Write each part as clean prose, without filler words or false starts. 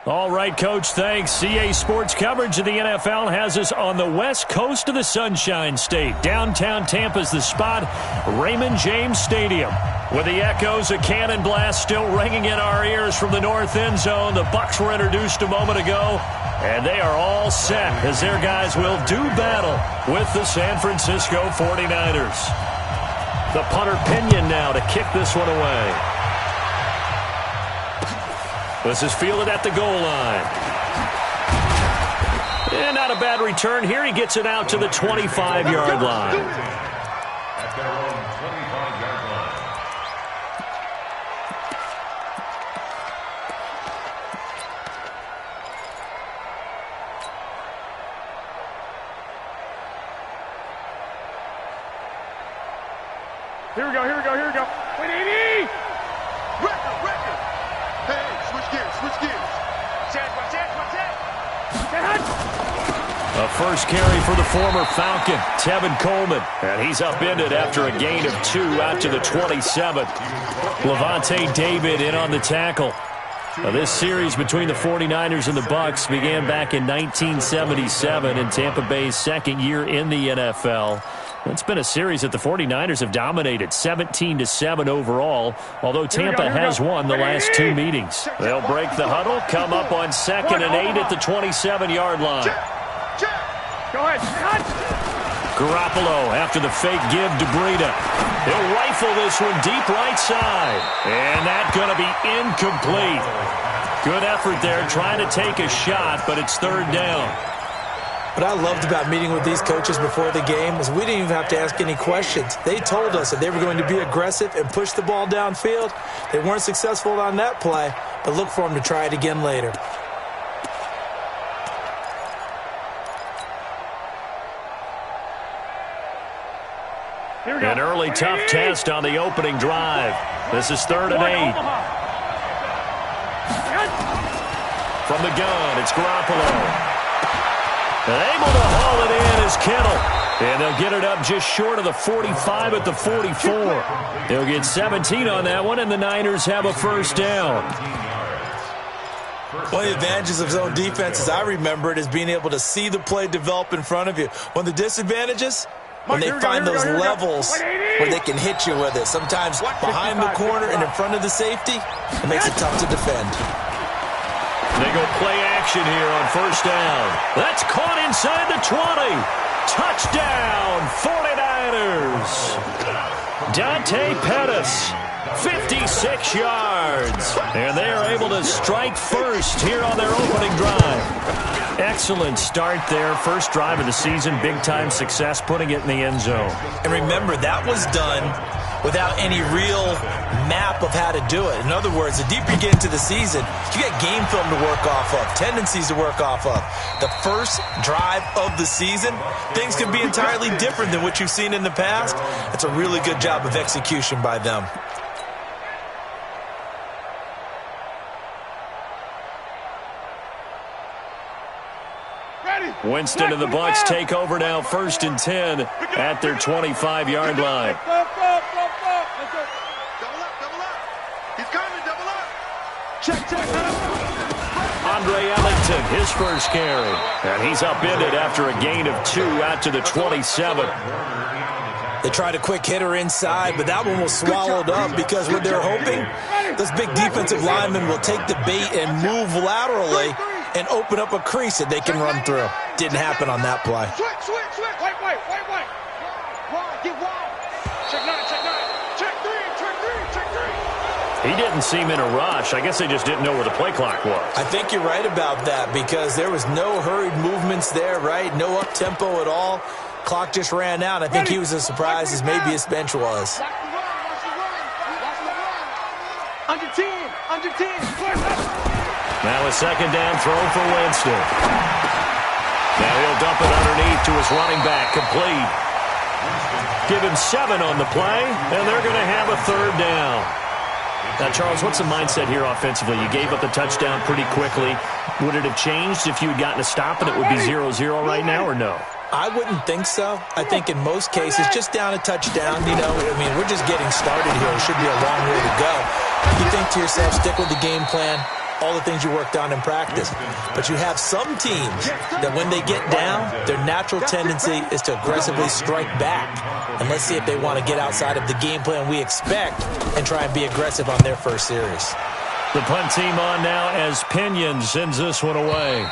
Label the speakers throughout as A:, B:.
A: All right, Coach, thanks. CA Sports coverage of the NFL has us on the west coast of the Sunshine State. Downtown Tampa's the spot, Raymond James Stadium. With the echoes of cannon blast still ringing in our ears from the north end zone, the Bucs were introduced a moment ago, and they are all set as their guys will do battle with the San Francisco 49ers. The punter Pinion now to kick this one away. This is fielded at the goal line. And not a bad return here. He gets it out to the 25-yard line.
B: At their own 25-yard line.
C: Here we go, here we go, here we go. Wait, 80!
D: Record! Hey, switch gears.
C: Watch it.
A: A first carry for the former Falcon, Tevin Coleman. And he's upended after a gain of 2 out to the 27th. Levante David in on the tackle. Now, this series between the 49ers and the Bucs began back in 1977 in Tampa Bay's second year in the NFL. It's been a series that the 49ers have dominated, 17-7 overall, although Tampa has won the last 2 meetings. They'll break the huddle, come up on 2nd and 8 at the 27-yard line.
C: Go ahead.
A: Garoppolo after the fake give to Breida. He'll rifle this one deep right side. And that's going to be incomplete. Good effort there trying to take a shot, but it's 3rd down.
E: What I loved about meeting with these coaches before the game is we didn't even have to ask any questions. They told us that they were going to be aggressive and push the ball downfield. They weren't successful on that play, but look for them to try it again later.
A: An early tough test on the opening drive. This is 3rd and 8. From the gun, it's Garoppolo. And able to haul it in is Kittle. And they'll get it up just short of the 45 at the 44. They'll get 17 on that one, and the Niners have a first down.
E: One of the advantages of zone defense, as I remember it, is being able to see the play develop in front of you. One of the disadvantages, when they find those levels where they can hit you with it. Sometimes behind the corner and in front of the safety, it makes it tough to defend.
A: They go play action here on first down. That's caught inside the 20. Touchdown, 49ers. Dante Pettis, 56 yards. And they are able to strike first here on their opening drive. Excellent start there. First drive of the season. Big-time success putting it in the end zone.
E: And remember, that was done without any real map of how to do it. In other words, the deeper you get into the season, you get game film to work off of, tendencies to work off of. The first drive of the season, things can be entirely different than what you've seen in the past. It's a really good job of execution by them.
A: Winston and the Bucs take over now, 1st and 10 at their 25-yard line.
D: Double up. He's coming, double up.
C: Check.
A: Andre Ellington, his first carry. And he's upended after a gain of 2 out to the 27.
E: They tried a quick hitter inside, but that one was swallowed up because what they're hoping, this big defensive lineman will take the bait and move laterally and open up a crease that they can run through. Didn't happen on that play.
C: Switch. Wait. Wide, get wide. Check 9. Check 3.
A: He didn't seem in a rush. I guess they just didn't know where the play clock was.
E: I think you're right about that because there was no hurried movements there, right? No up-tempo at all. Clock just ran out. I think he was as surprised as maybe his bench was.
C: Under 10.
A: Now a 2nd down throw for Winston. Now he'll dump it underneath to his running back, complete. Give him 7 on the play, and they're going to have a 3rd down. Now, Charles, what's the mindset here offensively? You gave up the touchdown pretty quickly. Would it have changed if you had gotten a stop and it would be 0-0 right now, or no?
E: I wouldn't think so. I think in most cases, just down a touchdown, we're just getting started here. It should be a long way to go. You think to yourself, stick with the game plan, all the things you worked on in practice. But you have some teams that when they get down, their natural tendency is to aggressively strike back. And let's see if they want to get outside of the game plan we expect and try and be aggressive on their first series.
A: The punt team on now as Pinion sends this one away.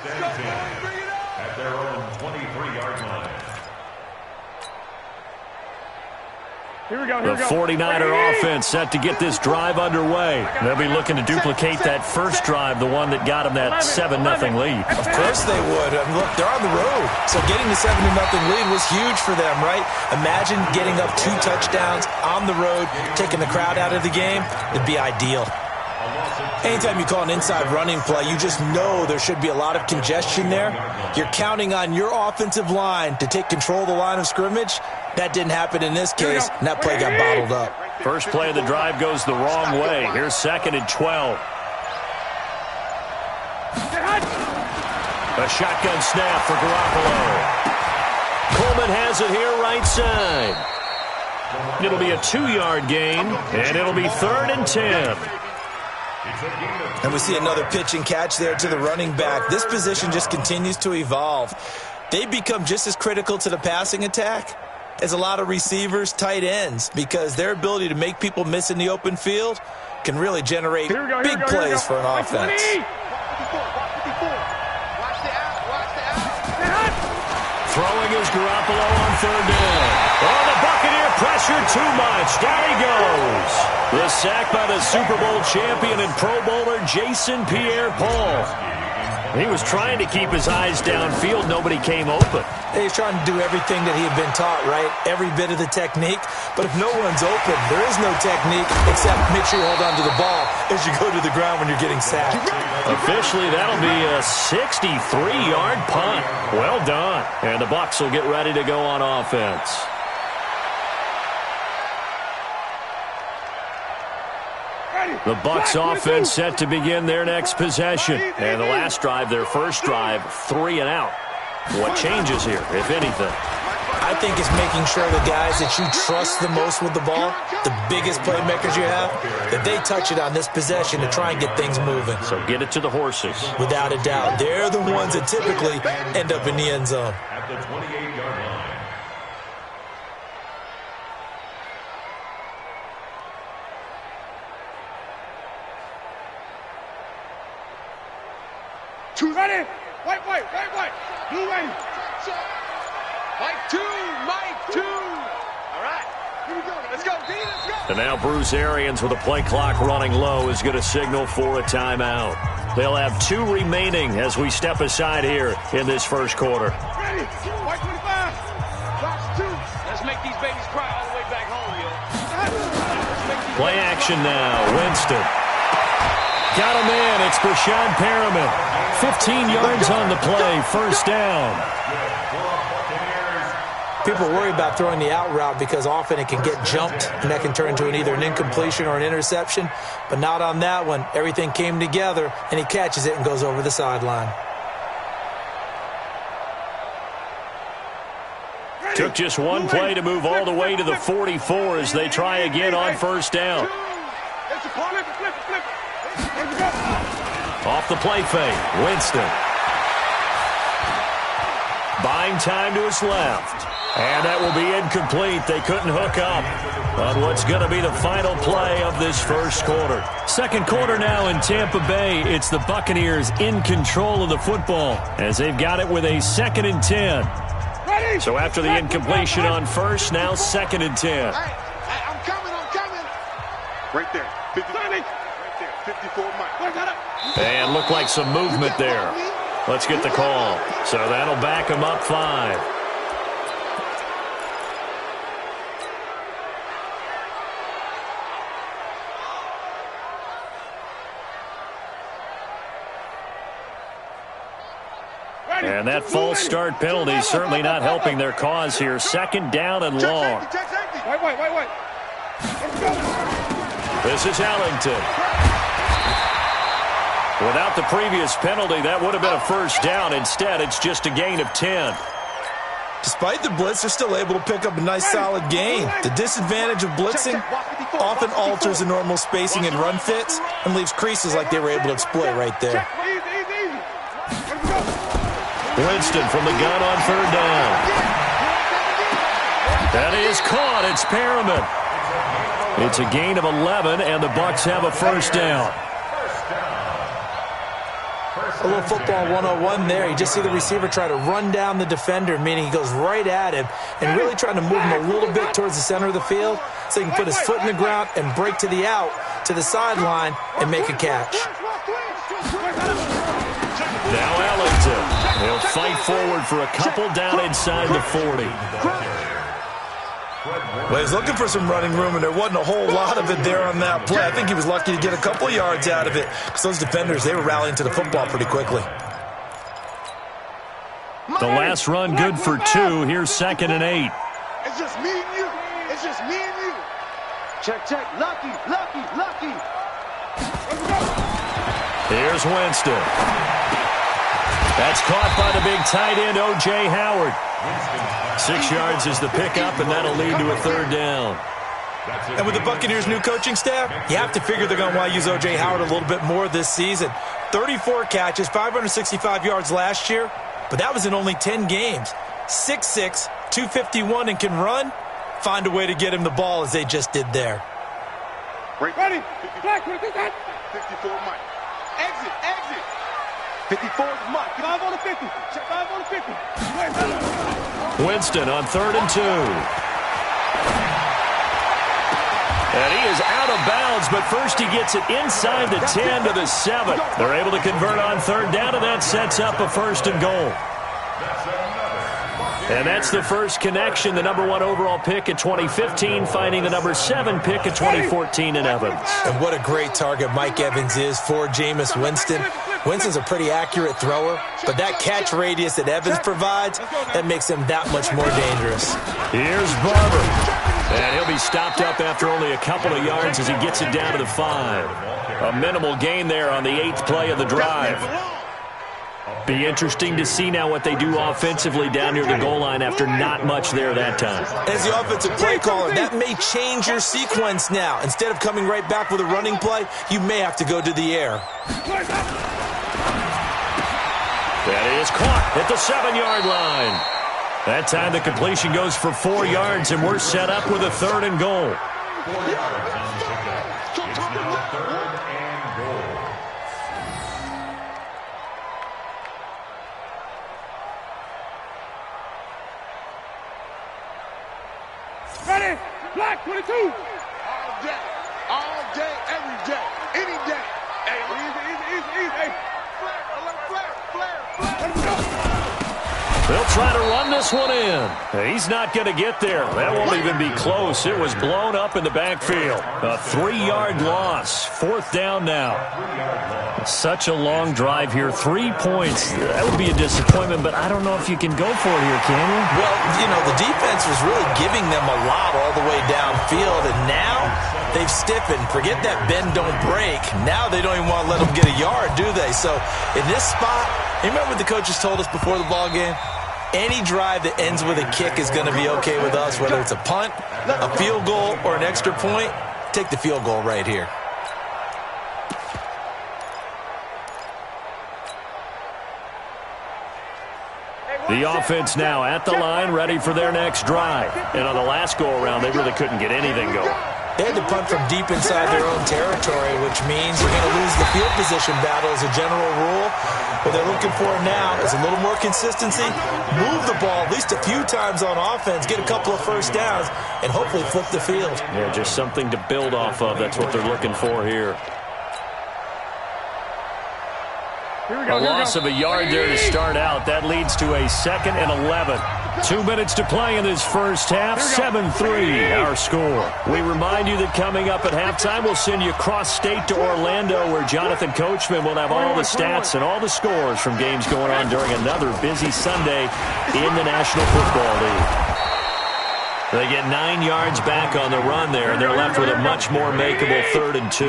B: At their own 23-yard line.
C: Here we go.
A: The 49er offense set to get this drive underway. They'll be looking to duplicate that first drive, the one that got them that 7-0 lead.
E: Of course they would. I mean, look, they're on the road. So getting the 7-0 lead was huge for them, right? Imagine getting up 2 touchdowns on the road, taking the crowd out of the game. It'd be ideal. Anytime you call an inside running play, you just know there should be a lot of congestion there. You're counting on your offensive line to take control of the line of scrimmage. That didn't happen in this case, and that play got bottled up.
A: First play of the drive goes the wrong way. Here's 2nd and 12. A shotgun snap for Garoppolo. Coleman has it here right side. It'll be a 2-yard gain, and it'll be 3rd and 10.
E: And we see another pitch and catch there to the running back. This position just continues to evolve. They become just as critical to the passing attack as a lot of receivers, tight ends, because their ability to make people miss in the open field can really generate big plays for an offense.
A: Throwing is Garoppolo on 3rd down. Oh, the Buccaneer pressure too much. Down he goes. The sack by the Super Bowl champion and Pro Bowler Jason Pierre-Paul. He was trying to keep his eyes downfield. Nobody came open.
E: He's trying to do everything that he had been taught, right? Every bit of the technique. But if no one's open, there is no technique except make sure you hold on to the ball as you go to the ground when you're getting sacked.
A: Officially, that'll be a 63-yard punt. Well done. And the Bucs will get ready to go on offense. The Bucs offense set to begin their next possession. And the last drive, their first drive, 3 and out. What changes here, if anything?
E: I think it's making sure the guys that you trust the most with the ball, the biggest playmakers you have, that they touch it on this possession to try and get things moving.
A: So get it to the horses.
E: Without a doubt. They're the ones that typically end up in the end zone.
B: At the 28-yard line.
C: Ready? White. Blue ready. Mike 2. All right. Here we go. Let's go, D. Let's go.
A: And now Bruce Arians with a play clock running low is going to signal for a timeout. They'll have 2 remaining as we step aside here in this first quarter.
C: Ready. White 25. Box 2. Let's make these babies cry all the way back home, yo.
A: Play action now. Winston. Got a man. It's Brashad Perriman. 15 yards on the play. First down.
E: People worry about throwing the out route because often it can get jumped, and that can turn into either an incompletion or an interception. But not on that one. Everything came together, and he catches it and goes over the sideline.
A: Took just one play to move all the way to the 44 as they try again on first down. Off the play fake, Winston. Buying time to his left. And that will be incomplete. They couldn't hook up on what's going to be the final play of this first quarter. Second quarter now in Tampa Bay. It's the Buccaneers in control of the football as they've got it with a 2nd and 10. So after the incompletion on first, now 2nd and 10.
D: I'm coming. Right there. 50, right there. 54, Mike.
A: And looked like some movement there. Let's get the call. So that'll back them up 5. And that false start penalty is certainly not helping their cause here. Second down and long.
C: Wait.
A: This is Ellington. Without the previous penalty, that would have been a first down. Instead, it's just a gain of 10.
E: Despite the blitz, they're still able to pick up a nice, solid gain. The disadvantage of blitzing often alters the normal spacing and run fits and leaves creases like they were able to exploit right there.
A: Winston from the gun on third down. That is caught. It's Perriman. It's a gain of 11, and the Bucs have a first down.
E: A little football 101 there. You just see the receiver try to run down the defender, meaning he goes right at him and really trying to move him a little bit towards the center of the field so he can put his foot in the ground and break to the out, to the sideline, and make a catch.
A: Now Ellington. He'll fight forward for a couple down inside the 40.
E: Well, he's looking for some running room, and there wasn't a whole lot of it there on that play. I think he was lucky to get a couple of yards out of it because those defenders, they were rallying to the football pretty quickly.
A: The last run good for 2. Here's 2nd and 8.
D: It's just me and you. It's just me and you.
C: Check. Lucky.
A: Here's Winston. That's caught by the big tight end, O.J. Howard. 6 yards is the pickup, and that'll lead to a third down.
E: And with the Buccaneers' new coaching staff, you have to figure they're going to want to use O.J. Howard a little bit more this season. 34 catches, 565 yards last year, but that was in only 10 games. 6'6", 251, and can run. Find a way to get him the ball as they just did there.
D: Ready. 54 Mike. Exit. 54 is Mike. 5 on the 50. Check 5 on the 50.
A: Winston on 3rd and 2. And he is out of bounds, but first he gets it inside the 10 to the 7. They're able to convert on third down, and that sets up a 1st and goal. And that's the first connection, the number 1 overall pick in 2015, finding the number 7 pick in 2014 in Evans.
E: And what a great target Mike Evans is for Jameis Winston. Winston's a pretty accurate thrower, but that catch radius that Evans provides, that makes him that much more dangerous.
A: Here's Barber. And he'll be stopped up after only a couple of yards as he gets it down to the 5. A minimal gain there on the 8th play of the drive. Be interesting to see now what they do offensively down near the goal line after not much there that time.
E: As the offensive play caller, that may change your sequence now. Instead of coming right back with a running play, you may have to go to the air.
A: That is caught at the 7-yard line. That time the completion goes for 4 yards, and we're set up with a 3rd and goal.
C: Ready. Black 22.
D: All day, every day, any day. Hey, easy. Hey, flare.
A: They'll try to run this one in. He's not going to get there. That won't even be close. It was blown up in the backfield. A 3-yard loss. 4th down now. Such a long drive here. 3 points. That would be a disappointment, but I don't know if you can go for it here, can you?
E: Well, you know, the defense was really giving them a lot all the way downfield, and now they've stiffened. Forget that bend, don't break. Now they don't even want to let them get a yard, do they? So in this spot, you remember what the coaches told us before the ball game? Any drive that ends with a kick is going to be okay with us, whether it's a punt, a field goal, or an extra point. Take the field goal right here.
A: The offense now at the line, ready for their next drive. And on the last go-around, they really couldn't get anything going.
E: They had to punt from deep inside their own territory, which means they're going to lose the field position battle as a general rule. What they're looking for now is a little more consistency, move the ball at least a few times on offense, get a couple of first downs, and hopefully flip the field.
A: Yeah, just something to build off of. That's what they're looking for here. A loss of a yard there to start out. That leads to a 2nd and 11. 2 minutes to play in this first half. 7-3 our score. We remind you that coming up at halftime, we'll send you cross-state to Orlando, where Jonathan Coachman will have all the stats and all the scores from games going on during another busy Sunday in the National Football League. They get 9 yards back on the run there, and they're left with a much more makeable 3rd and 2.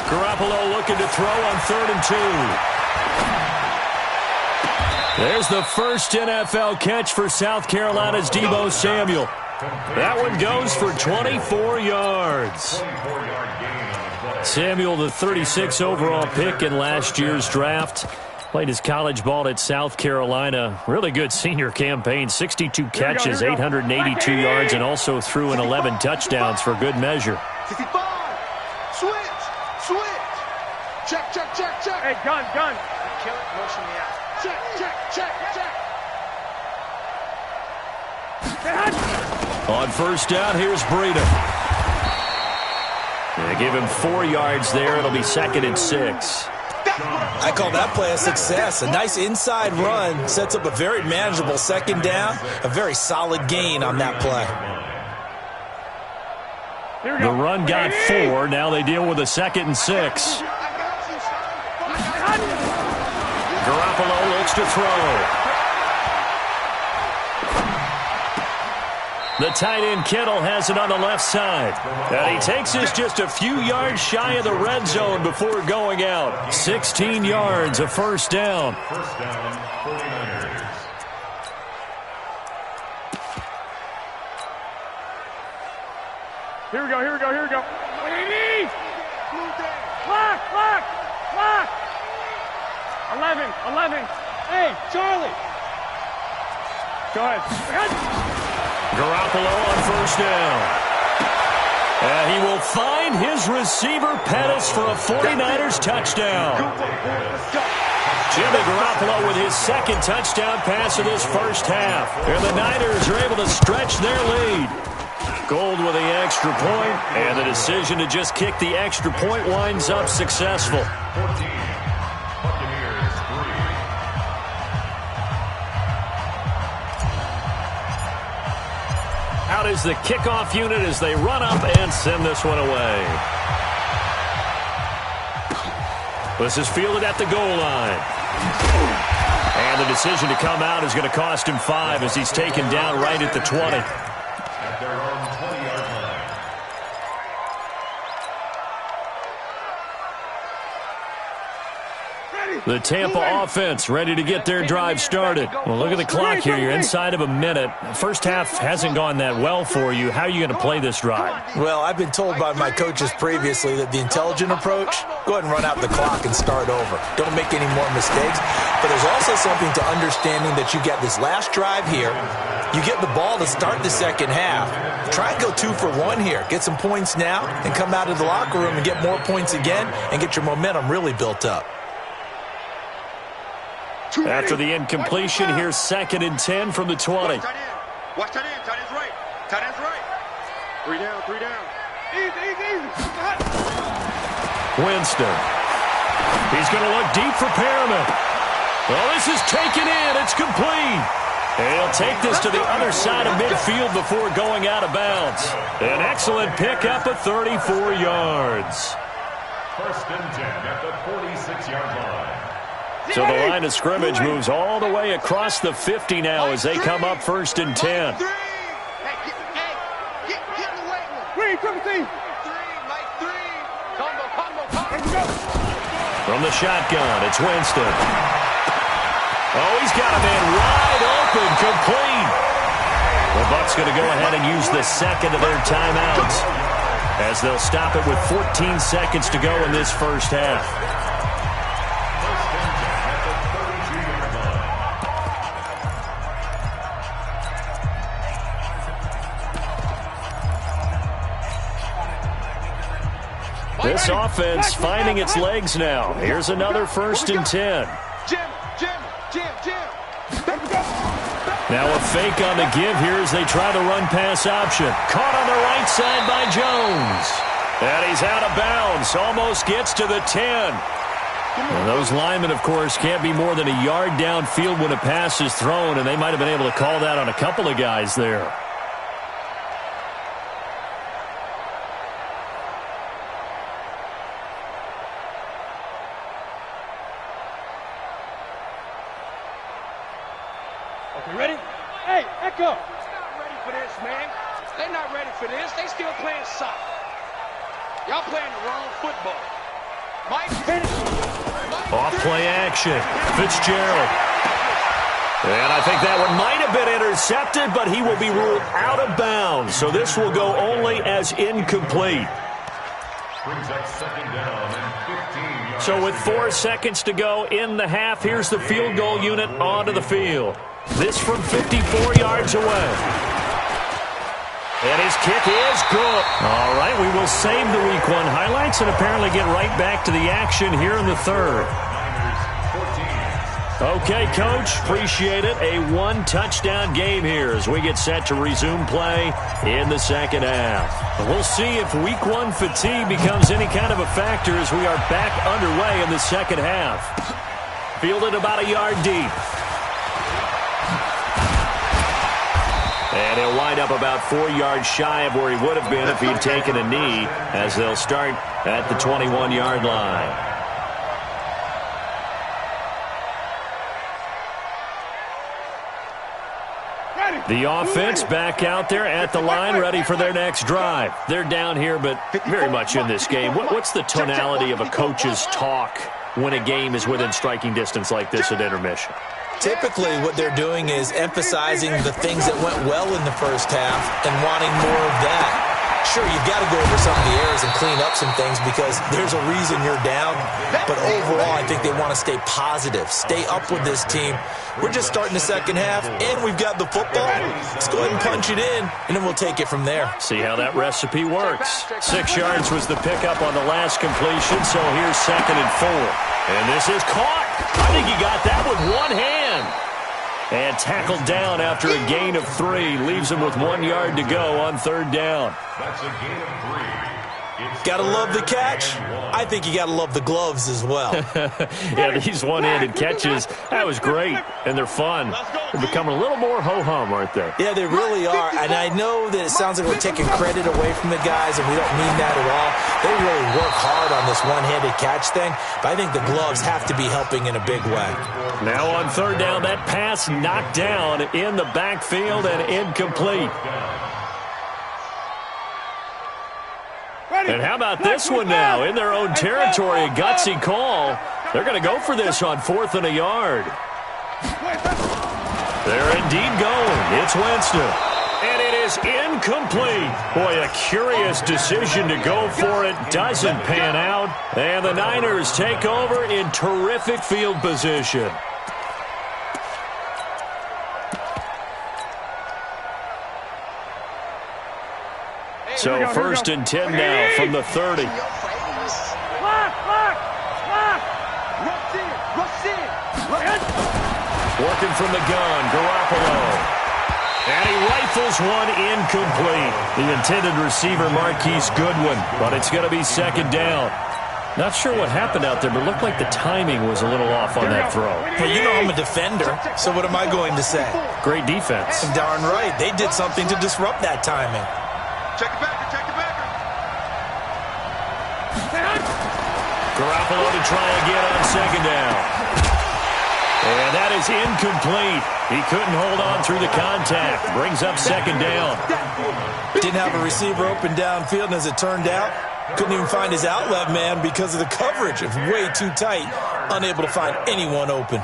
A: Garoppolo looking to throw on 3rd and 2. There's the first NFL catch for South Carolina's Deebo Samuel. That one goes for 24 yards. Samuel, the 36 overall pick in last year's draft, played his college ball at South Carolina. Really good senior campaign, 62 catches, 882 yards, and also threw in 11 touchdowns for good measure.
D: 65. Switch. Check.
C: Hey, gun.
D: Kill it, motion me out. Check.
A: On first down, here's Breida. They give him 4 yards there. It'll be 2nd and 6.
E: I call that play a success. A nice inside run sets up a very manageable 2nd down. A very solid gain on that play.
A: The run got 4. Now they deal with a 2nd and 6. Garoppolo looks to throw. The tight end Kittle has it on the left side. And he takes this just a few yards shy of the red zone before going out. 16 yards, a first down.
B: First down, 49ers.
C: Here we go. Clock. 11. Hey, Charlie. Go ahead.
A: Garoppolo on first down. And he will find his receiver Pettis for a 49ers touchdown. Jimmy Garoppolo with his 2nd touchdown pass of this first half. And the Niners are able to stretch their lead. Gold with the extra point, and the decision to just kick the extra point winds up successful.
B: 14. Buccaneers 3.
A: Out is the kickoff unit as they run up and send this one away. This is fielded at the goal line. And the decision to come out is going to cost him 5 as he's taken down right at the 20.
B: At their own 20-yard line.
A: The Tampa offense ready to get their drive started. Well, look at the clock here. You're inside of a minute. First half hasn't gone that well for you. How are you going to play this drive?
E: Well, I've been told by my coaches previously that the intelligent approach, go ahead and run out the clock and start over. Don't make any more mistakes. But there's also something to understanding that you get this last drive here. You get the ball to start the second half. Try and go 2 for 1 here. Get some points now and come out of the locker room and get more points again and get your momentum really built up.
A: After the incompletion, here's 2nd and 10 from the 20.
D: Watch tight end. Tight end's right. 3 down. Easy.
A: Winston. He's going to look deep for Perriman. Well, this is taken in. It's complete. And he'll take this to the other side of midfield before going out of bounds. An excellent pickup of 34 yards.
B: First and 10 at the 46-yard line.
A: So the line of scrimmage moves all the way across the 50 now as they come up 1st and 10.
D: Get in the way.
C: 3, triple T.
D: 3, Mike 3. Combo.
A: From the shotgun, it's Winston. Oh, he's got a man wide open, complete. The Bucs going to go ahead and use the 2nd of their timeouts as they'll stop it with 14 seconds to go in this first half. This offense finding its legs now. Here's another 1st and 10.
D: Jim.
A: Now a fake on the give here as they try the run-pass option. Caught on the right side by Jones. And he's out of bounds. Almost gets to the 10. And those linemen, of course, can't be more than a yard downfield when a pass is thrown, and they might have been able to call that on a couple of guys there.
C: Okay, ready? Hey, Echo! They're not ready for this, man. They're not ready for this. They still playing soccer. Y'all playing the wrong football. Mike,
A: off play action. Fitzgerald. And I think that one might have been intercepted, but he will be ruled out of bounds. So this will go only as incomplete.
B: Brings up second down and 15 yards.
A: So with 4 seconds to go in the half, here's the field goal unit onto the field. This from 54 yards away. And his kick is good. All right, we will save the Week 1 highlights and apparently get right back to the action here in the third. Okay, Coach, appreciate it. A 1-touchdown game here as we get set to resume play in the second half. We'll see if Week 1 fatigue becomes any kind of a factor as we are back underway in the second half. Fielded about a yard deep. And he'll wind up about 4 yards shy of where he would have been if he'd taken a knee, as they'll start at the 21-yard line. The offense back out there at the line, ready for their next drive. They're down here, but very much in this game. What's the tonality of a coach's talk when a game is within striking distance like this at intermission?
E: Typically, what they're doing is emphasizing the things that went well in the first half and wanting more of that. Sure, you've got to go over some of the errors and clean up some things because there's a reason you're down. But overall, I think they want to stay positive, stay up with this team. We're just starting the second half, and we've got the football. Let's go ahead and punch it in, and then we'll take it from there.
A: See how that recipe works. 6 yards was the pickup on the last completion, so here's 2nd and 4. And this is caught. I think he got that with one hand. And tackled down after a gain of 3. Leaves him with 1 yard to go on 3rd down.
B: That's a gain of 3.
E: Gotta love the catch. I think you gotta love the gloves as well.
A: Yeah, these one-handed catches, that was great. And they're fun. They're becoming a little more ho-hum, aren't they?
E: Yeah, they really are. And I know that it sounds like we're taking credit away from the guys, and we don't mean that at all. They really work hard on this one-handed catch thing, but I think the gloves have to be helping in a big way.
A: Now on 3rd down, that pass knocked down in the backfield and incomplete. And how about this one now? In their own territory, a gutsy call. They're going to go for this on 4th and a yard. They're indeed going. It's Winston. And it is incomplete. Boy, a curious decision to go for it. Doesn't pan out. And the Niners take over in terrific field position. So 1st and 10 now from the 30. Working from the gun, Garoppolo. And he rifles one incomplete. The intended receiver, Marquise Goodwin. But it's going to be 2nd down. Not sure what happened out there, but it looked like the timing was a little off on that throw.
E: Hey, you know I'm a defender, so what am I going to say?
A: Great defense.
E: Darn right. They did something to disrupt that timing.
D: Check the backer, check the backer.
A: Garoppolo to try again on 2nd down. And that is incomplete. He couldn't hold on through the contact. Brings up 2nd down.
E: Didn't have a receiver open downfield, and as it turned out, couldn't even find his outlet man because of the coverage. It's way too tight. Unable to find anyone open.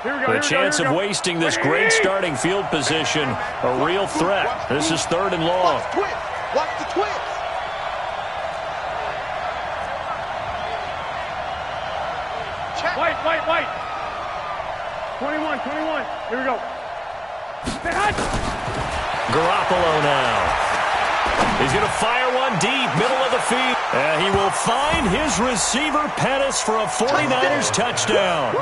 A: The chance of wasting this great starting field position, a real threat. This is 3rd and long.
D: Watch the twist.
C: White. 21. Here we go.
A: Garoppolo now. He's going to fire one deep, middle of the field. And he will find his receiver, Pettis, for a 49ers touchdown.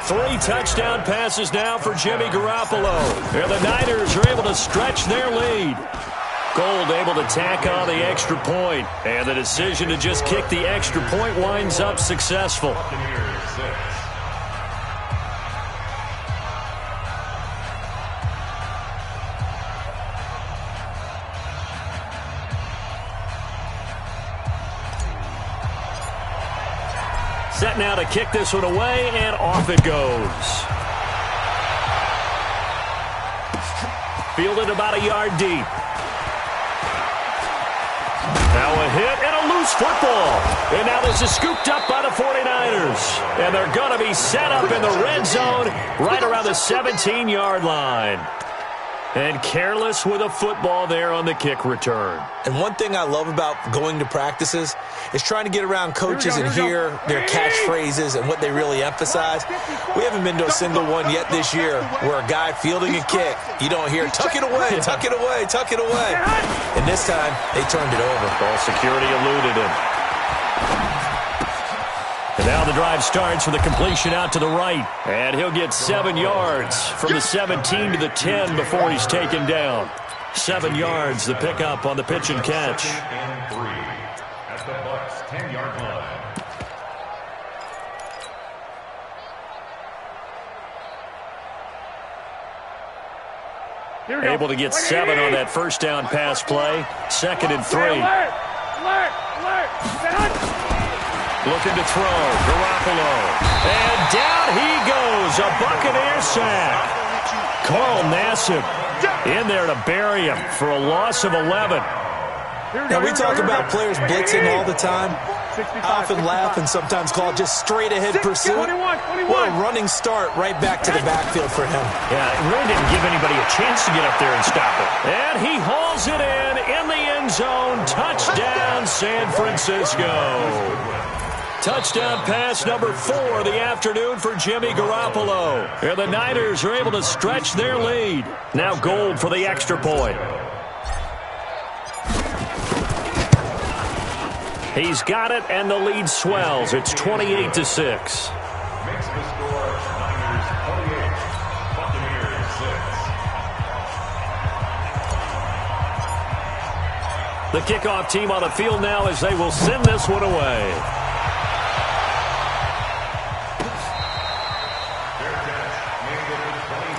A: 3 touchdown passes now for Jimmy Garoppolo. And the Niners are able to stretch their lead. Gold able to tack on the extra point. And the decision to just kick the extra point winds up successful. Set now to kick this one away, and off it goes. Fielded about a yard deep. Now a hit and a loose football. And now this is scooped up by the 49ers. And they're going to be set up in the red zone right around the 17-yard line. And careless with a football there on the kick return.
E: And one thing I love about going to practices is trying to get around coaches and hear their catchphrases and what they really emphasize. We haven't been to a single one yet this year where a guy fielding a kick, you don't hear, tuck it away, tuck it away, tuck it away. And this time, they turned it over.
A: Ball security eluded him. And now the drive starts with a completion out to the right. And he'll get 7 yards from the 17 to the 10 before he's taken down. 7 yards, the pickup on the pitch and catch.
B: And 3 at the Bucs 10-yard line.
A: Able to get 7 on that first down pass play. 2nd and 3. Looking to throw. Garoppolo. And down he goes. A Buccaneer sack. Carl Nassib in there to bury him for a loss of 11.
E: Now, we talk about players blitzing all the time. I often laugh and sometimes call it just straight-ahead pursuit. What a running start right back to the backfield for him.
A: Yeah, it really didn't give anybody a chance to get up there and stop it. And he hauls it in the end zone. Touchdown, San Francisco. Touchdown pass number 4 of the afternoon for Jimmy Garoppolo. And the Niners are able to stretch their lead. Now Gold for the extra point. He's got it, and the lead swells. It's 28-6.
B: Makes the score Niners 28, Buccaneers 6.
A: The kickoff team on the field now as they will send this one away.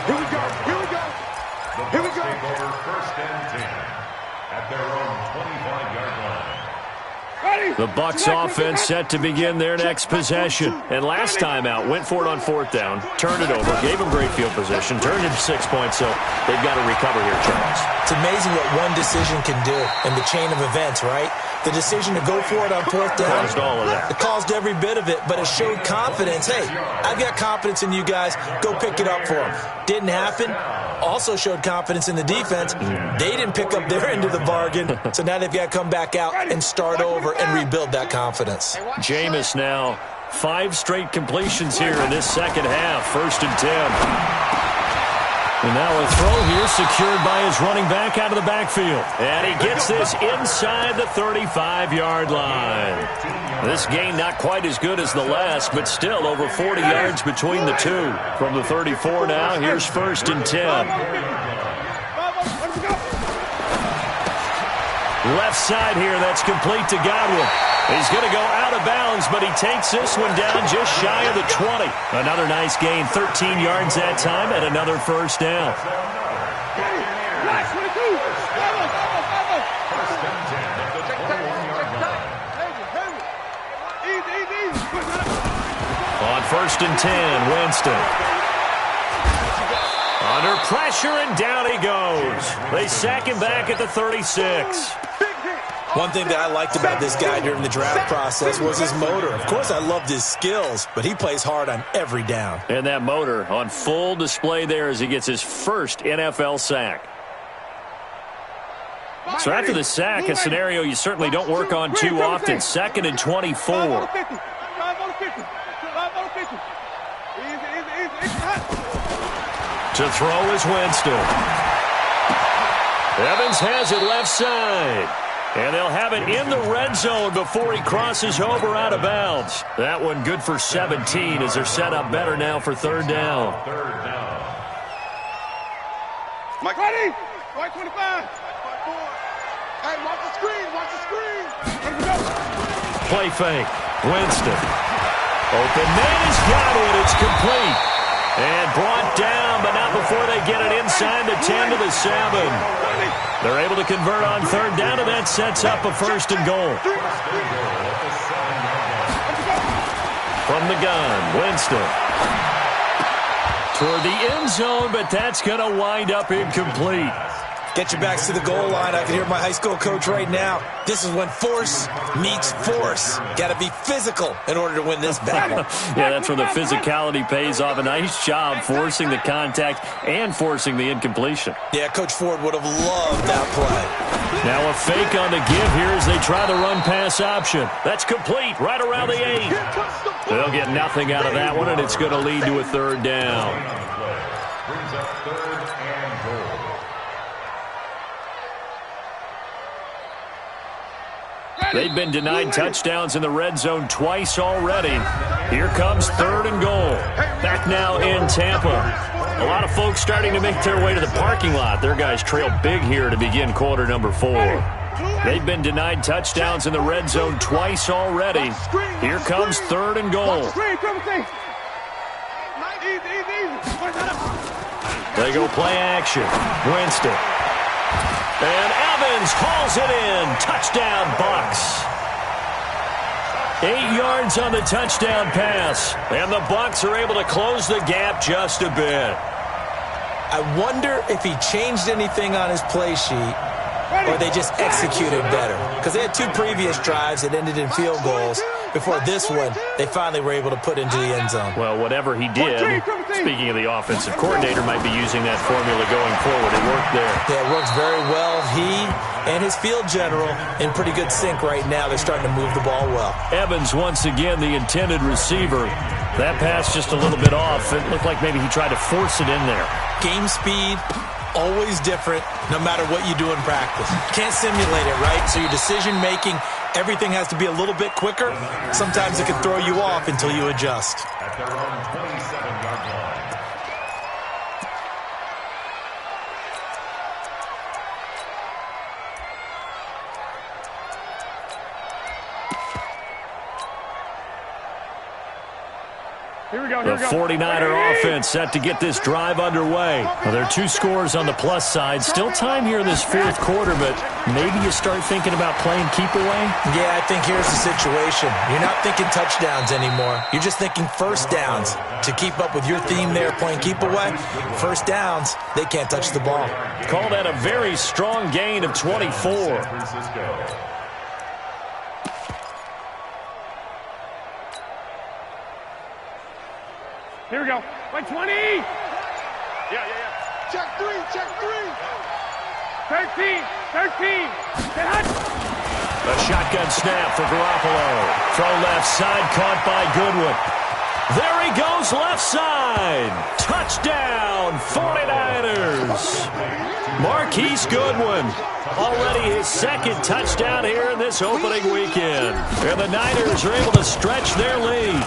B: Here we go. Take over 1st and 10 at their own 25-yard line.
A: The Bucs offense set to begin their next possession. And last time out, went for it on 4th down, turned it over, gave them great field position, turned it 6 points, so they've got to recover here, Charles.
E: It's amazing what one decision can do in the chain of events, right? The decision to go for it on 4th down.
A: Caused all of that.
E: It caused every bit of it, but it showed confidence. Hey, I've got confidence in you guys. Go pick it up for them. Didn't happen. Also showed confidence in the defense. They didn't pick up their end of the bargain, so now they've got to come back out and start over and rebuild that confidence.
A: Jameis now 5 straight completions here in this second half. 1st and 10. And now a throw here secured by his running back out of the backfield. And he gets this inside the 35-yard line. This game not quite as good as the last, but still over 40 yards between the two. From the 34 now, here's 1st and 10. Left side here, that's complete to Godwin. He's going to go out of bounds, but he takes this one down just shy of the 20. Another nice gain, 13 yards that time, and another 1st down. On 1st and 10, Winston. Under pressure, and down he goes. They sack him back at the 36.
E: One thing that I liked about this guy during the draft process was his motor. Of course, I loved his skills, but he plays hard on every down.
A: And that motor on full display there as he gets his first NFL sack. So after the sack, a scenario you certainly don't work on too often. 2nd and 24. To throw is Winston. Evans has it left side. And they'll have it in the red zone before he crosses over out of bounds. That one good for 17 as they're set up better now for third down.
D: Mike, ready? Right 25. Hey, watch the screen. Watch the screen.
A: Play fake. Winston. Open man has got it. It's complete. And brought down, but not before they get it inside the 10 to the 7. They're able to convert on third down, and that sets up a first and goal. From the gun, Winston. Toward the end zone, but that's going to wind up incomplete.
E: Get your backs to the goal line. I can hear my high school coach right now. This is when force meets force. Got to be physical in order to win this battle.
A: Yeah, that's where the physicality pays off. A nice job forcing the contact and forcing the incompletion.
E: Yeah, Coach Ford would have loved that play.
A: Now a fake on the give here as they try the run-pass option. That's complete right around the 8. They'll get nothing out of that one, and it's going to lead to a third down.
B: Brings up third and goal.
A: They've been denied touchdowns in the red zone twice already. Here comes third and goal. Back now in Tampa. A lot of folks starting to make their way to the parking lot. Their guys trail big here to begin quarter number 4. They've been denied touchdowns in the red zone twice already. Here comes third and goal. They go play action. Winston. And Evans hauls it in. Touchdown, Bucs. 8 yards on the touchdown pass. And the Bucs are able to close the gap just a bit.
E: I wonder if he changed anything on his play sheet or they just executed better. Because they had 2 previous drives that ended in field goals. Before this one, they finally were able to put into the end zone.
A: Well, whatever he did, speaking of the offensive coordinator, might be using that formula going forward. It worked there.
E: Yeah, it works very well. He and his field general in pretty good sync right now. They're starting to move the ball well.
A: Evans, once again, the intended receiver. That pass just a little bit off. It looked like maybe he tried to force it in there.
E: Game speed, always different, no matter what you do in practice. Can't simulate it, right? So your decision-making, everything has to be a little bit quicker. Sometimes it can throw you off until you adjust.
B: At their own 27-yard line.
A: The 49er offense set to get this drive underway. Well, there are 2 scores on the plus side. Still time here in this 4th quarter, but maybe you start thinking about playing keep away?
E: Yeah, I think here's the situation. You're not thinking touchdowns anymore. You're just thinking first downs. To keep up with your theme there, playing keep away, first downs, they can't touch the ball.
A: Call that a very strong gain of 24.
C: Here we go. By 20. Yeah.
D: Check 3.
C: 13.
A: A shotgun snap for Garoppolo. Throw left side, caught by Goodwin. There he goes, left side. Touchdown, 49ers. Marquise Goodwin. Already his 2nd touchdown here in this opening weekend. And the Niners are able to stretch their lead.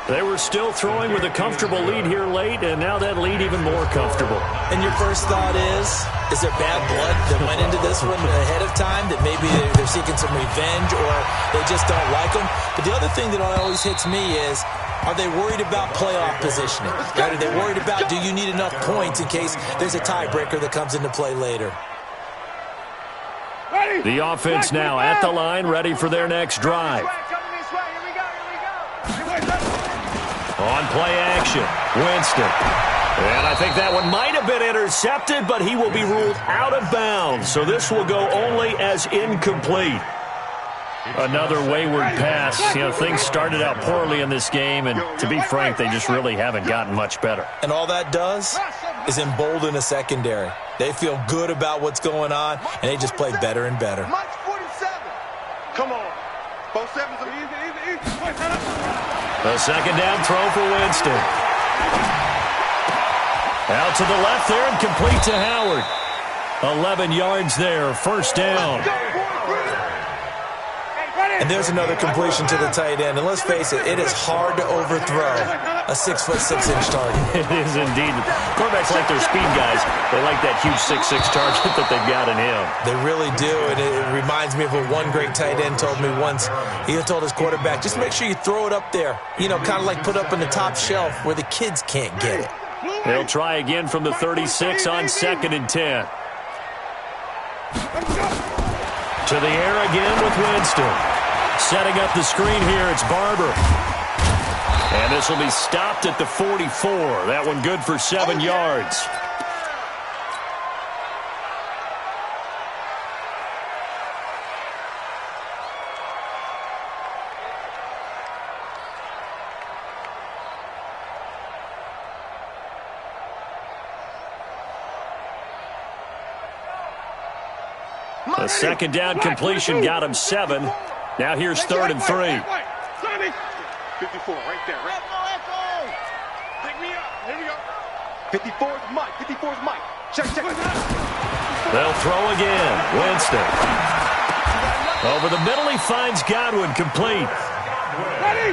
A: They were still throwing with a comfortable lead here late, and now that lead even more comfortable.
E: And your first thought is there bad blood that went into this one ahead of time, that maybe they're seeking some revenge or they just don't like them? But the other thing that always hits me is, are they worried about playoff positioning? Right? Are they worried about, do you need enough points in case there's a tiebreaker that comes into play later?
A: The offense now at the line, ready for their next drive. On play action, Winston. And I think that one might have been intercepted, but he will be ruled out of bounds. So this will go only as incomplete. Another wayward pass. You know, things started out poorly in this game, and to be frank, they just really haven't gotten much better.
E: And all that does is embolden a secondary. They feel good about what's going on, and they just play better and better.
D: Mike's 47. Come on. Both sevens are easy.
A: A second down throw for Winston. Out to the left there and complete to Howard. 11 yards there, first down.
E: And there's another completion to the tight end. And let's face it, it is hard to overthrow a 6'6" target.
A: It is indeed. Quarterbacks like their speed guys. They like that huge 6'6" target that they've got in him.
E: They really do, and it reminds me of what one great tight end told me once. He told his quarterback, just make sure you throw it up there, you know, kind of like put up in the top shelf where the kids can't get it.
A: They'll try again from the 36 on 2nd and 10. To the air again with Winston. Setting up the screen here, it's Barber. And this will be stopped at the 44. That one good for 7 yards. A second down completion got him 7. Now here's 3rd and 3.
D: 54 right there. Pick me up. Here we go. 54 is Mike. 54 is Mike. Check.
A: They'll throw again. Winston. Over the middle, he finds Godwin complete.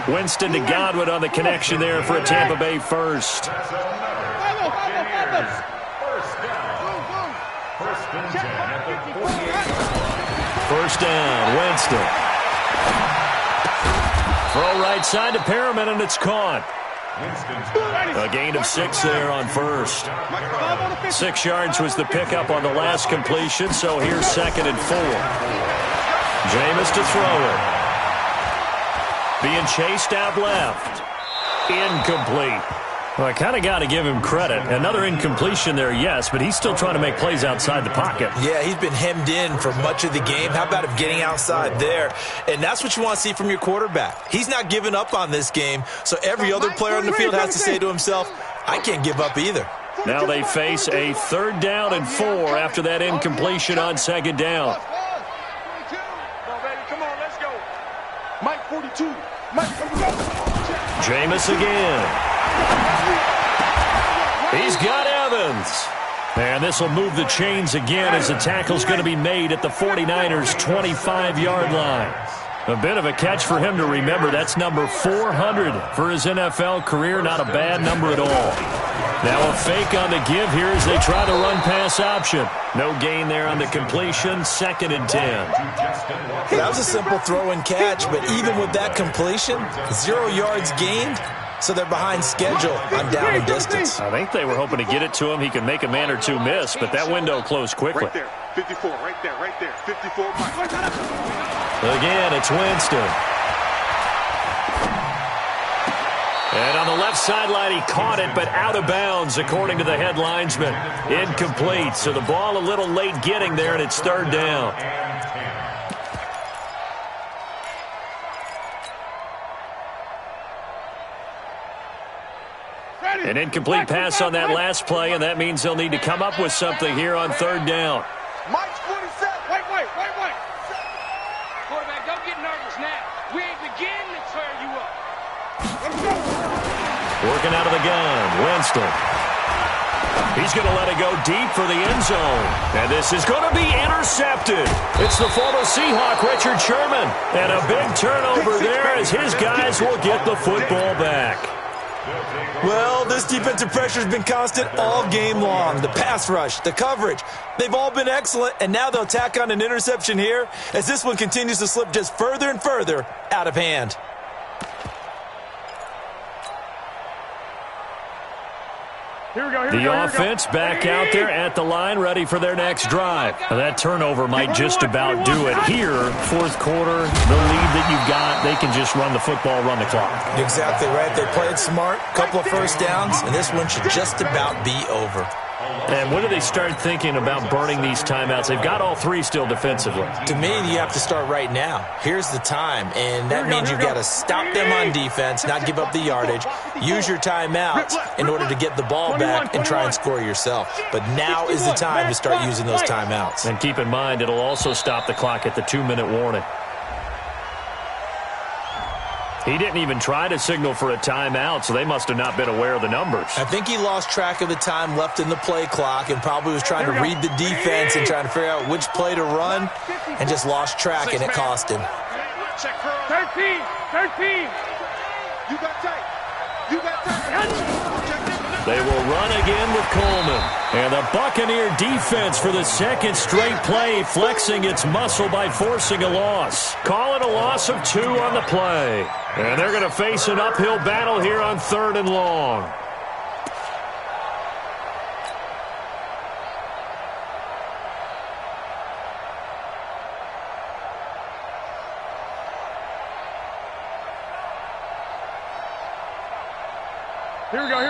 A: Winston to Godwin on the connection there for a Tampa Bay first. First down, Winston. Throw right side to Perriman, and it's caught. A gain of 6 there on first. 6 yards was the pickup on the last completion, so here's 2nd and 4. Jameis to throw it. Being chased out left. Incomplete. Well, I kind of got to give him credit. Another incompletion there, yes, but he's still trying to make plays outside the pocket.
E: Yeah, he's been hemmed in for much of the game. How about him getting outside there? And that's what you want to see from your quarterback. He's not giving up on this game, so every other player on the field has to say to himself, I can't give up either.
A: Now they face a 3rd down and 4 after that incompletion on 2nd down.
D: Come on, let's go. Mike 42. Mike,
A: Jameis again. He's got Evans. And this will move the chains again as the tackle's going to be made at the 49ers' 25-yard line. A bit of a catch for him to remember. That's number 400 for his NFL career. Not a bad number at all. Now a fake on the give here as they try to run pass option. No gain there on the completion. 2nd and 10.
E: That was a simple throw and catch, but even with that completion, 0 yards gained. So they're behind schedule on down and distance.
A: I think they were hoping to get it to him. He could make a man or two miss, but that window closed quickly.
D: Right there. 54, right there. 54, Mike.
A: Again, it's Winston. And on the left sideline, he caught it, but out of bounds, according to the head linesman. Incomplete, so the ball a little late getting there, and it's 3rd down. An incomplete pass on that last play, and that means they'll need to come up with something here on 3rd down.
D: Mike's 47. Wait.
C: Quarterback, don't get nervous now. We ain't beginning to tear you up.
A: Working out of the gun, Winston. He's going to let it go deep for the end zone. And this is going to be intercepted. It's the former Seahawk, Richard Sherman. And a big turnover there as his guys will get the football back.
E: Well, this defensive pressure has been constant all game long. The pass rush, the coverage, they've all been excellent, and now they'll tack on an interception here as this one continues to slip just further and further out of hand.
A: The offense back out there at the line, ready for their next drive. That turnover might just about do it here. 4th quarter, the lead that you've got, they can just run the football, run the clock.
E: Exactly right. They played smart, couple of first downs, and this one should just about be over.
A: And when do they start thinking about burning these timeouts? They've got all 3 still defensively.
E: To me, you have to start right now. Here's the time, and that means you've got to stop them on defense, not give up the yardage, use your timeouts in order to get the ball back and try and score yourself. But now is the time to start using those timeouts.
A: And keep in mind, it'll also stop the clock at the 2-minute warning. He didn't even try to signal for a timeout, so they must have not been aware of the numbers.
E: I think he lost track of the time left in the play clock and probably was trying to read the defense and trying to figure out which play to run and just lost track, and it cost him.
C: Check girl.
D: 13. You got tight.
A: They will run again with Coleman. And the Buccaneer defense for the second straight play, flexing its muscle by forcing a loss. Call it a loss of 2 on the play. And they're going to face an uphill battle here on 3rd and long.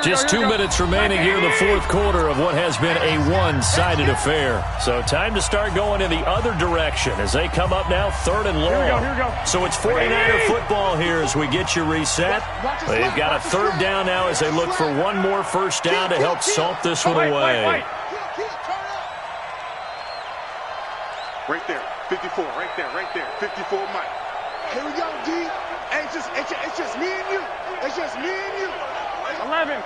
A: Just 2 minutes remaining here in the 4th quarter of what has been a one-sided affair. So time to start going in the other direction as they come up now 3rd and long.
D: Here we go.
A: So it's 49er football here as we get you reset. They've got a 3rd down now as they look for one more first down to help salt this one away.
D: Right there, 54, right there, 54 Mike. Here we go, D. Hey, it's just me and you. It's just me and you. 11.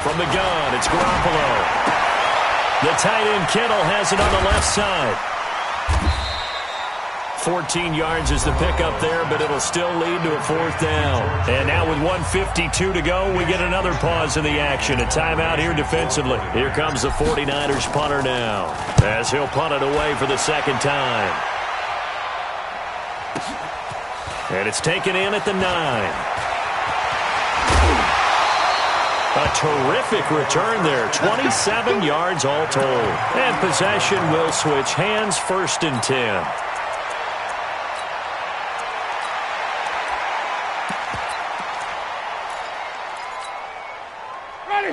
A: From the gun, it's Garoppolo. The tight end Kittle has it on the left side. 14 yards is the pickup there, but it'll still lead to a 4th down. And now with 1:52 to go, we get another pause in the action. A timeout here defensively. Here comes the 49ers punter now, as he'll punt it away for the 2nd time. And it's taken in at the 9. A terrific return there. 27 yards all told. And possession will switch hands, 1st and 10.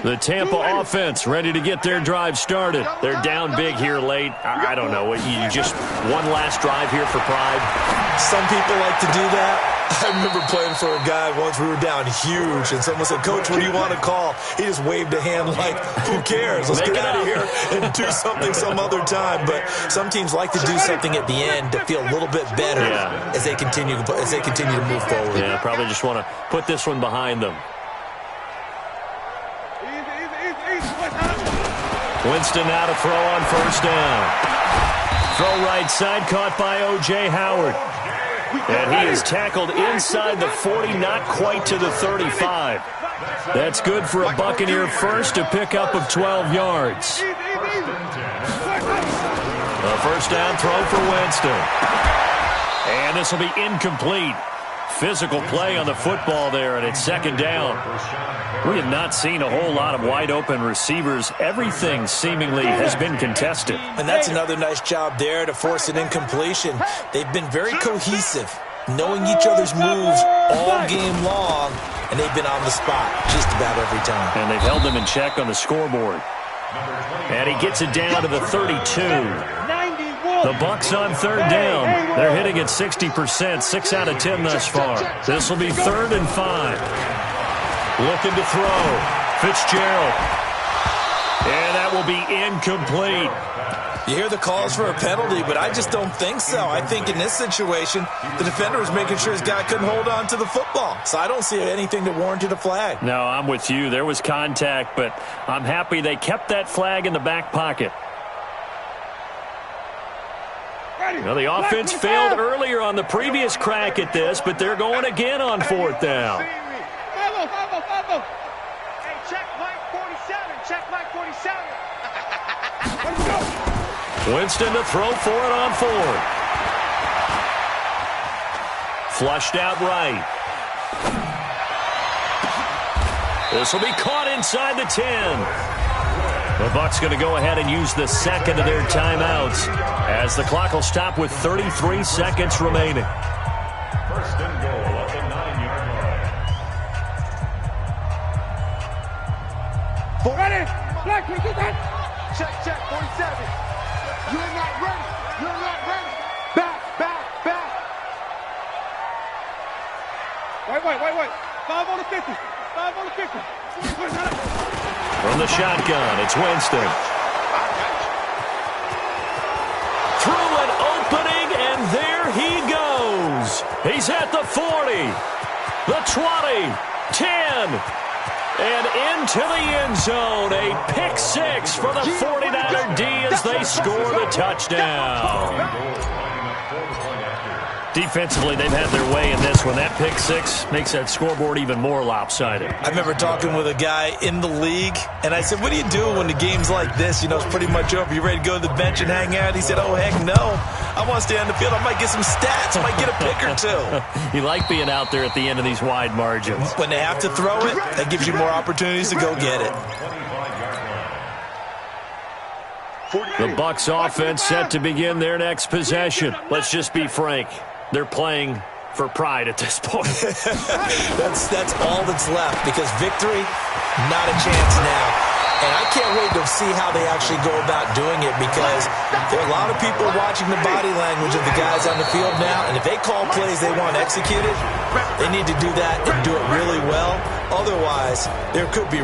A: The Tampa offense ready to get their drive started. They're down big here late. I don't know. You just one last drive here for pride.
E: Some people like to do that. I remember playing for a guy once. We were down huge, and someone said, "Coach, what do you want to call?" He just waved a hand like, "Who cares? Let's get out of here and do something some other time." But some teams like to do something at the end to feel a little bit better as they continue to move forward.
A: Yeah, probably just want to put this one behind them. Winston now to throw on 1st down. Throw right side, caught by O.J. Howard. And he is tackled inside the 40, not quite to the 35. That's good for a Buccaneer first, a pickup of 12 yards. A 1st down throw for Winston. And this will be incomplete. Physical play on the football there, and it's 2nd down. We have not seen a whole lot of wide-open receivers. Everything seemingly has been contested.
E: And that's another nice job there to force an incompletion. They've been very cohesive, knowing each other's moves all game long, and they've been on the spot just about every time.
A: And they've held them in check on the scoreboard. And he gets it down to the 32. The Bucs on 3rd down. They're hitting at 60%, 6 out of 10 thus far. This will be 3rd and 5. Looking to throw. Fitzgerald. And that will be incomplete.
E: You hear the calls for a penalty, but I just don't think so. I think in this situation, the defender was making sure his guy couldn't hold on to the football. So I don't see anything that warranted a flag.
A: No, I'm with you. There was contact, but I'm happy they kept that flag in the back pocket. Well, the offense failed earlier on the previous crack at this, but they're going again on 4th down.
C: Hey, check Mike 47. Check Mike 47.
A: Winston to throw for it on 4th. Flushed out right. This will be caught inside the 10. The Bucs going to go ahead and use the 2nd of their timeouts as the clock will stop with 33 seconds remaining.
B: 1st and goal at the 9-yard line.
D: Ready? Black, we get that. Check, 47. You're not ready. Back. Wait. 5 on the 50.
A: From the shotgun, it's Winston. Through an opening, and there he goes. He's at the 40, the 20, 10, and into the end zone. A pick 6 for the 49er D as they score the touchdown.
B: for the point after.
A: Defensively, they've had their way in this one. That pick six makes that scoreboard even more lopsided.
E: I remember talking with a guy in the league, and I said, what do you do when the game's like this? You know, it's pretty much over. You ready to go to the bench and hang out? He said, oh, heck no. I want to stay on the field. I might get some stats. I might get a pick or two.
A: You like being out there at the end of these wide margins.
E: When they have to throw it, that gives you more opportunities to go get it.
A: The Bucs offense set to begin their next possession. Let's just be frank. They're playing for pride at this point.
E: That's all that's left, because victory, not a chance now. And I can't wait to see how they actually go about doing it, because there are a lot of people watching the body language of the guys on the field now, and if they call plays they want executed, they need to do that and do it really well. Otherwise, there could be